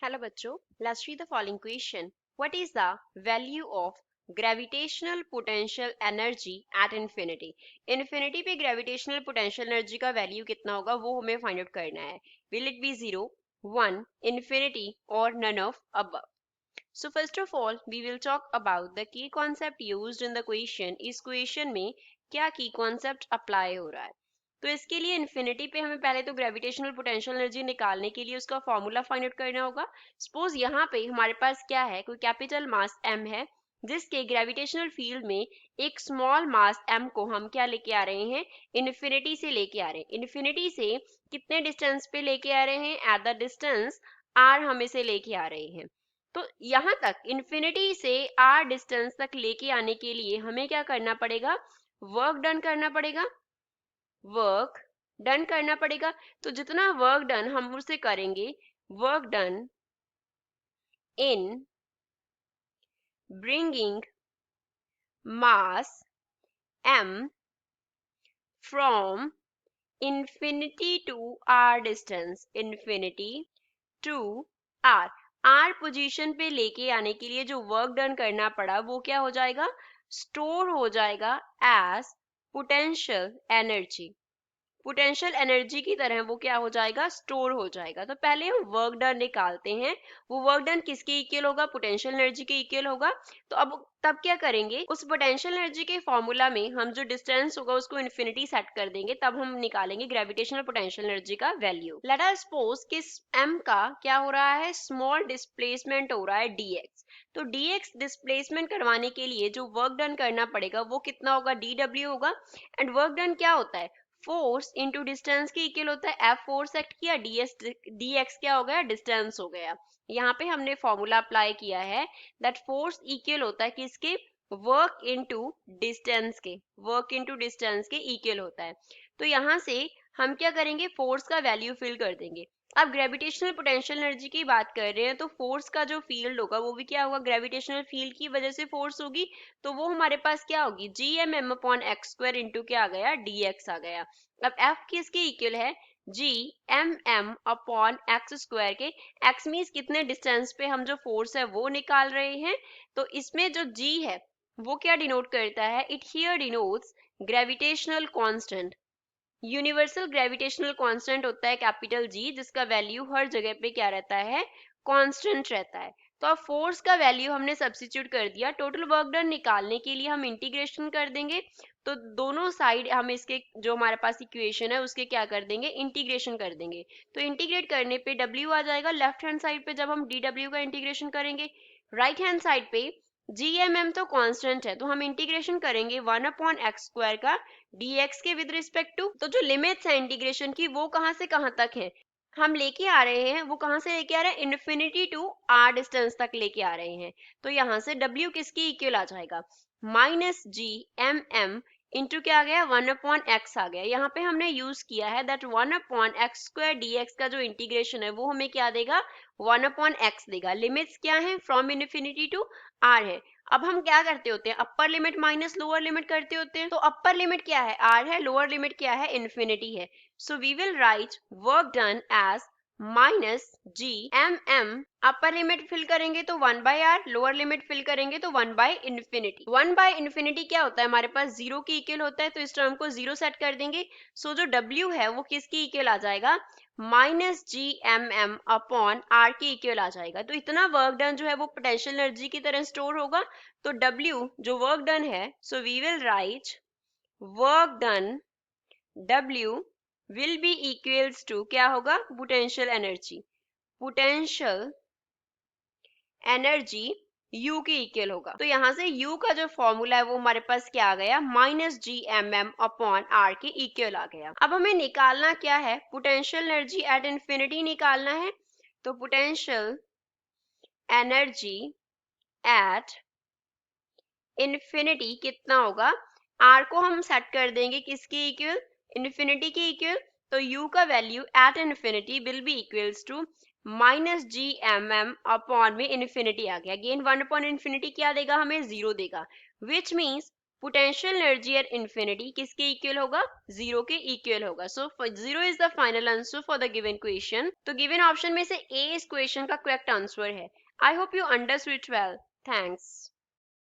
Hello बच्चों, let's read the following question. What is the value of gravitational potential energy at infinity? Infinity पे gravitational potential energy का value कितना होगा वो हमें find out करना है. Will it be 0, 1, infinity or none of above? So first of all, we will talk about the key concept used in the question. इस question में क्या key concept apply हो रहा है. तो इसके लिए इन्फिनिटी पे हमें पहले तो ग्रेविटेशनल पोटेंशियल एनर्जी निकालने के लिए उसका फॉर्मूला फाइंड आउट करना होगा. सपोज यहाँ पे हमारे पास क्या है, कोई कैपिटल मास m है जिसके ग्रेविटेशनल फील्ड में एक स्मॉल मास m को हम क्या लेके आ रहे हैं, इन्फिनिटी से लेके आ रहे हैं. इन्फिनिटी से कितने डिस्टेंस पे लेके आ रहे हैं, एट द डिस्टेंस r हम इसे लेके आ रहे हैं. तो यहाँ तक इन्फिनिटी से r डिस्टेंस तक लेके आने के लिए हमें क्या करना पड़ेगा, वर्क डन करना पड़ेगा. वर्क डन करना पड़ेगा. तो जितना वर्क डन हम उसे करेंगे, work done in bringing mass m from infinity to r distance, infinity to r. r position पे लेके आने के लिए जो वर्क डन करना पड़ा वो क्या हो जाएगा, स्टोर हो जाएगा as potential energy. Potential energy की तरह वो क्या हो जाएगा, स्टोर हो जाएगा. तो पहले हम वर्क डन निकालते हैं. वो वर्क डन किसके इक्वल होगा, पोटेंशियल एनर्जी के इक्वल होगा. तो अब तब क्या करेंगे, उस पोटेंशियल एनर्जी के फॉर्मूला में हम जो डिस्टेंस होगा उसको इन्फिनिटी सेट कर देंगे, तब हम निकालेंगे ग्रेविटेशनल पोटेंशियल एनर्जी का वैल्यू. लेट अस सपोज कि m का क्या हो रहा है, स्मॉल डिस्प्लेसमेंट हो रहा है dx. तो dx डिस्प्लेसमेंट करवाने के लिए जो वर्क डन करना पड़ेगा वो कितना होगा, dw होगा. एंड वर्क डन क्या होता है, फोर्स इंटू डिस्टेंस के इक्वल होता है. F फोर्स एक्ट किया, dx क्या हो गया, डिस्टेंस हो गया. यहाँ पे हमने फॉर्मूला अप्लाई किया है दैट फोर्स इक्वल होता है किसके, वर्क इनटू डिस्टेंस के, वर्क इनटू डिस्टेंस के इक्वल होता है. तो यहाँ से हम क्या करेंगे, फोर्स का वैल्यू फिल कर देंगे. अब ग्रेविटेशनल पोटेंशियल एनर्जी की बात कर रहे हैं तो फोर्स का जो फील्ड होगा वो भी क्या होगा, ग्रेविटेशनल फील्ड की वजह से फोर्स होगी. तो वो हमारे पास क्या होगी, gmm upon x square into क्या आ गया, dx आ गया. अब f किसके इक्वल है, gmm अपॉन एक्स स्क्वायर के. x मीन्स कितने डिस्टेंस पे हम जो फोर्स है वो निकाल रहे हैं. तो इसमें जो g है वो क्या डिनोट करता है, it here denotes gravitational constant. Universal gravitational constant होता है कैपिटल G, जिसका वैल्यू हर जगह पे क्या रहता है, कांस्टेंट रहता है. तो अब फोर्स का वैल्यू हमने सब्स्टिट्यूट कर दिया. टोटल वर्क डन निकालने के लिए हम इंटीग्रेशन कर देंगे. तो दोनों साइड हम इसके जो हमारे पास इक्वेशन है उसके क्या कर देंगे, इंटीग्रेशन कर देंगे. तो इंटीग्रेट करने पे W आ जाएगा. लेफ्ट हैंड साइड पे जब हम dW का इंटीग्रेशन करेंगे, राइट हैंड साइड पे gmm तो कांस्टेंट है तो हम इंटीग्रेशन करेंगे 1 अपॉन एक्स स्क्वायर का dx के विद रिस्पेक्ट टू. तो जो लिमिट्स है इंटीग्रेशन की वो कहाँ से कहाँ तक है, हम लेके आ रहे हैं, वो कहाँ से लेके आ रहे हैं, इन्फिनिटी टू r डिस्टेंस तक लेके आ रहे हैं. तो यहाँ से w किसकी इक्वल आ जाएगा, माइनस gmm इंटू क्या आ गया, 1 अपॉन एक्स आ गया. यहाँ पे हमने यूज किया है that 1 upon x square dx का जो इंटीग्रेशन है वो हमें क्या देगा, 1 अपॉन एक्स देगा. लिमिट्स क्या है, फ्रॉम इन्फिनिटी टू r है. अब हम क्या करते होते हैं, upper limit minus lower limit करते होते हैं. तो अपर लिमिट क्या है, r है, लोअर लिमिट क्या है, इन्फिनिटी है. So we will write work done as minus gmm. Upper limit fill करेंगे तो 1 by r, lower limit fill करेंगे तो 1 बाई इन्फिनिटी. 1 बाई इन्फिनिटी क्या होता है, हमारे पास जीरो की इक्वल होता है, तो इस टर्म को जीरो सेट कर देंगे. सो जो w है वो किसकी इक्वल आ जाएगा, माइनस gmm अपॉन r की इक्वल आ जाएगा. तो इतना वर्क डन जो है वो पोटेंशियल एनर्जी की तरह स्टोर होगा. तो w जो वर्क डन है, so we will write work done w will be equals to क्या होगा, potential energy. Potential energy u के इक्वल होगा. तो यहाँ से u का जो फॉर्मूला है वो हमारे पास क्या आ गया, माइनस gmm अपॉन r के इक्वल आ गया. अब हमें निकालना क्या है, पोटेंशियल एनर्जी एट इंफिनिटी निकालना है. तो पोटेंशियल एनर्जी एट इंफिनिटी कितना होगा, r को हम सेट कर देंगे किसके इक्वल, इंफिनिटी के इक्वल. तो u का value at infinity will be equals to minus gmm upon में इंफिनिटी आ गया. अगेन 1 अपॉन इंफिनिटी क्या देगा, हमें जीरो देगा, which means potential energy at infinity किसके इक्वल होगा, जीरो के इक्वल होगा। So zero is the final answer for the given question. तो गिवन ऑप्शन में से ए इस क्वेश्चन का करेक्ट आंसर है। I hope you understood well. Thanks.